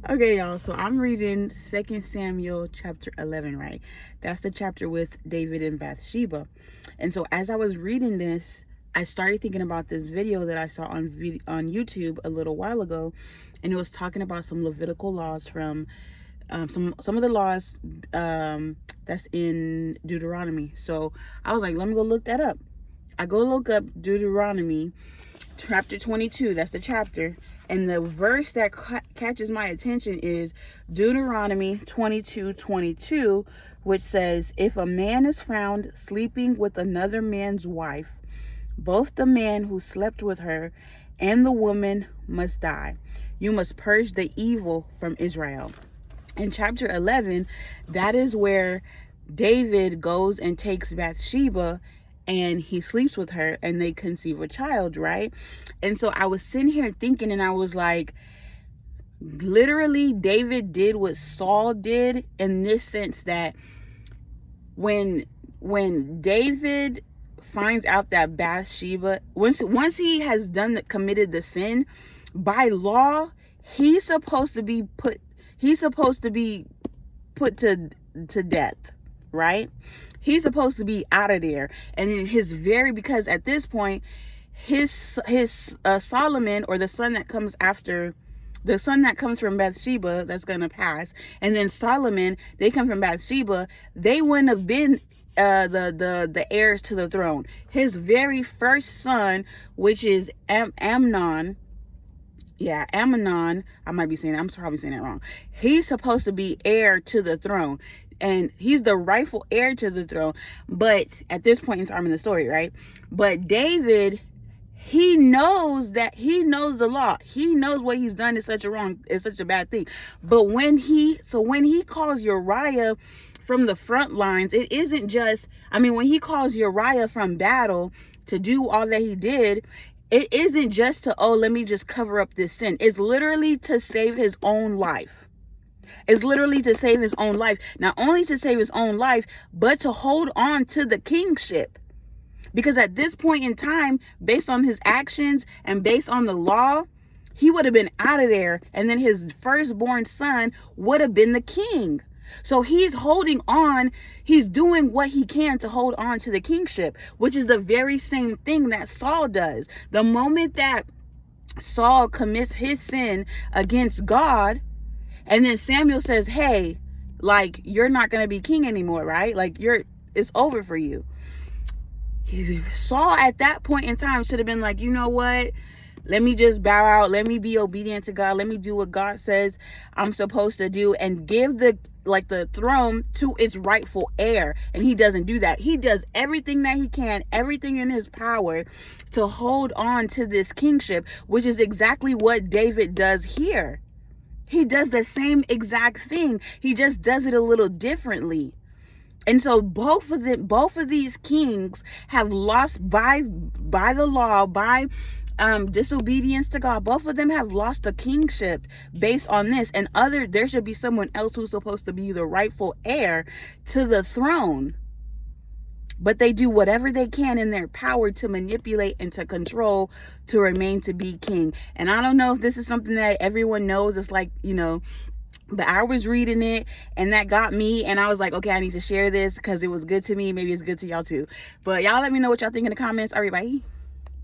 Okay, y'all. So I'm reading 2 Samuel chapter 11, right? That's the chapter with David and Bathsheba. And so as I was reading this, I started thinking about this video that I saw on YouTube a little while ago, and it was talking about some Levitical laws from some of the laws that's in Deuteronomy. So I was like, let me go look that up. I go look up Deuteronomy chapter 22. That's the chapter. And the verse that catches my attention is Deuteronomy 22:22, which says, if a man is found sleeping with another man's wife, both the man who slept with her and the woman must die. You must purge the evil from Israel. In chapter 11, that is where David goes and takes Bathsheba and he sleeps with her and they conceive a child, right? And so I was sitting here thinking, and I was like, literally David did what Saul did, in this sense that when David finds out that Bathsheba, once he has committed the sin, by law, he's supposed to be put to death, right? He's supposed to be out of there. And in because at this point, his Solomon, or the son that comes from Bathsheba, that's gonna pass, and then Solomon, they come from Bathsheba, they wouldn't have been the heirs to the throne. His very first son, which is Amnon, I might be saying I'm probably saying that wrong. He's supposed to be heir to the throne, and he's the rightful heir to the throne. But at this point in time in the story, right? But David, he knows the law. He knows what he's done is such a bad thing. But when he calls Uriah from the front lines, it isn't just, when he calls Uriah from battle to do all that he did, it isn't just to, let me just cover up this sin. It's literally to save his own life. It's literally to save his own life. Not only to save his own life, but to hold on to the kingship. Because at this point in time, based on his actions and based on the law, he would have been out of there. And then his firstborn son would have been the king. So he's holding on. He's doing what he can to hold on to the kingship, which is the very same thing that Saul does. The moment that Saul commits his sin against God, and then Samuel says, hey, like, you're not going to be king anymore, right? Like, it's over for you. Saul at that point in time should have been like, you know what? Let me just bow out. Let me be obedient to God. Let me do what God says I'm supposed to do and give the throne to its rightful heir. And he doesn't do that. He does everything that he can, everything in his power to hold on to this kingship, which is exactly what David does here. He does the same exact thing. He just does it a little differently. And so both of these kings have lost by the law, by disobedience to God. Both of them have lost the kingship based on this. And there should be someone else who's supposed to be the rightful heir to the throne. But they do whatever they can in their power to manipulate and to control to remain to be king. And I don't know if this is something that everyone knows. It's like, but I was reading it and that got me, and I was like, okay, I need to share this because it was good to me. Maybe it's good to y'all too. But y'all let me know what y'all think in the comments. All right, bye.